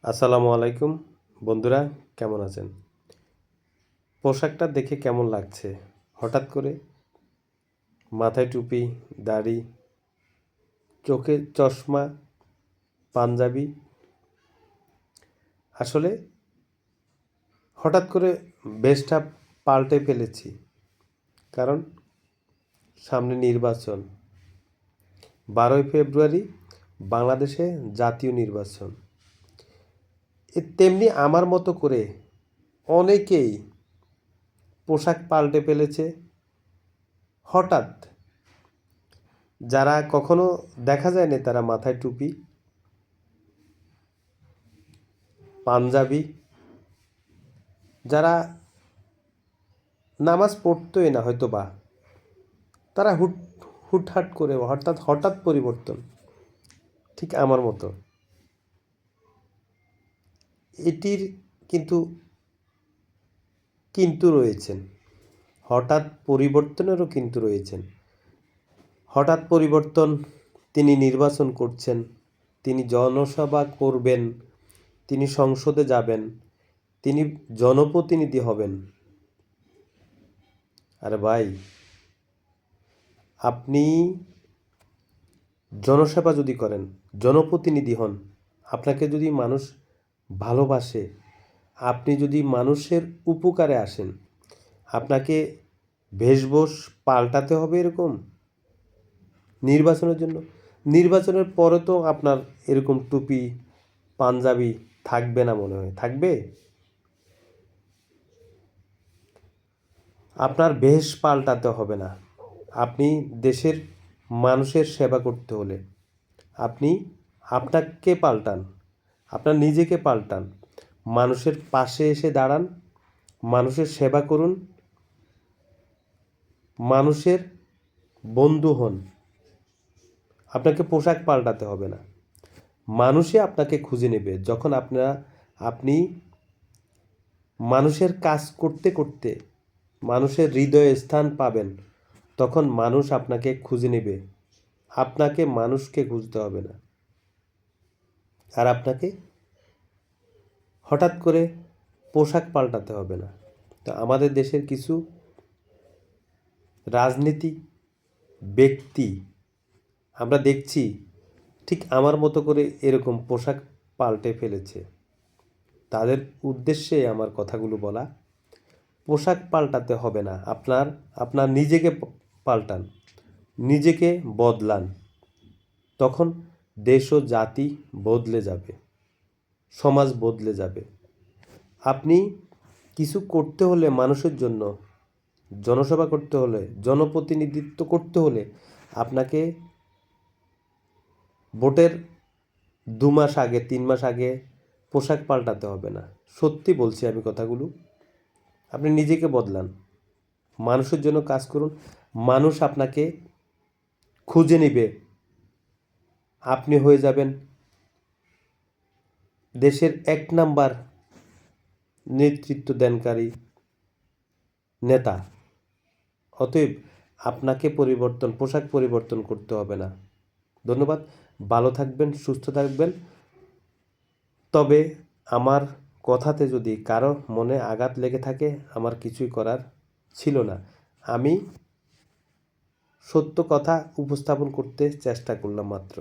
আসসালামু আলাইকুম বন্ধুরা, কেমন আছেন? পোশাকটা দেখে কেমন লাগছে? হঠাৎ করে মাথায় টুপি, দাড়ি, চোখে চশমা, পাঞ্জাবি। আসলে হঠাৎ করে বেশটা পাল্টে ফেলেছি, কারণ সামনে নির্বাচন। 12ই ফেব্রুয়ারি বাংলাদেশে জাতীয় নির্বাচন। তেমনি আমার মতো করে অনেকেই পোশাক পাল্টে ফেলেছে হঠাৎ। যারা কখনো দেখা যায়নি, তারা মাথায় টুপি, পাঞ্জাবি, যারা নামাজ পড়তোই না হয়তো বা, তারা হুটহাট করে হঠাৎ হঠাৎ পরিবর্তন, ঠিক আমার মতো। এটির কিন্তু কিন্তু রয়েছেন, হঠাৎ পরিবর্তনেরও কিন্তু রয়েছেন। হঠাৎ পরিবর্তন, তিনি নির্বাচন করছেন, তিনি জনসভা করবেন, তিনি সংসদে যাবেন, তিনি জনপ্রতিনিধি হবেন। আরে ভাই, আপনি জনসেবা যদি করেন, জনপ্রতিনিধি হন, আপনাকে যদি মানুষ ভালোবাসে, আপনি যদি মানুষের উপকারে আসেন, আপনাকে বেশভূষ পাল্টাতে হবে এরকম নির্বাচনের জন্য? নির্বাচনের পরে তো আপনার এরকম টুপি, পাঞ্জাবি থাকবে না মনে হয়, থাকবে? আপনার বেশ পাল্টাতে হবে না। আপনি দেশের মানুষের সেবা করতে হলে আপনি আপনাকে পাল্টান, আপনার নিজেকে পাল্টান, মানুষের পাশে এসে দাঁড়ান, মানুষের সেবা করুন, মানুষের বন্ধু হন। আপনাকে পোশাক পাল্টাতে হবে না, মানুষই আপনাকে খুঁজে নেবে। যখন আপনি মানুষের কাজ করতে করতে মানুষের হৃদয়ে স্থান পাবেন, তখন মানুষ আপনাকে খুঁজে নেবে। আপনাকে মানুষকে খুঁজতে হবে না, আর আপনাকে হঠাৎ করে পোশাক পাল্টাতে হবে না। তো আমাদের দেশের কিছু রাজনীতি ব্যক্তি আমরা দেখছি, ঠিক আমার মতো করে এরকম পোশাক পাল্টে ফেলেছে। তাদের উদ্দেশ্যে আমার কথাগুলো বলা। পোশাক পাল্টাতে হবে না, আপনার নিজেকে পাল্টান, নিজেকে বদলান। তখন দেশ ও জাতি বদলে যাবে, সমাজ বদলে যাবে। আপনি কিছু করতে হলে মানুষের জন্য, জনসেবা করতে হলে, জনপ্রতিনিধিত্ব করতে হলে আপনাকে ভোটের 2 মাস আগে, 3 মাস আগে পোশাক পাল্টাতে হবে না। সত্যি বলছি আমি কথাগুলো। আপনি নিজেকে বদলান, মানুষের জন্য কাজ করুন, মানুষ আপনাকে খুঁজে নেবে। আপনি হয়ে যাবেন দেশের 1 নাম্বার নেতৃত্ব দানকারী নেতা। অতএব আপনাকে পোশাক পরিবর্তন করতে হবে না। ধন্যবাদ। ভালো থাকবেন, সুস্থ থাকবেন। তবে আমার কথাতে যদি কারো মনে আঘাত লেগে থাকে, আমার কিছুই করার ছিল না। আমি সত্য কথা উপস্থাপন করতে চেষ্টা করলাম মাত্র।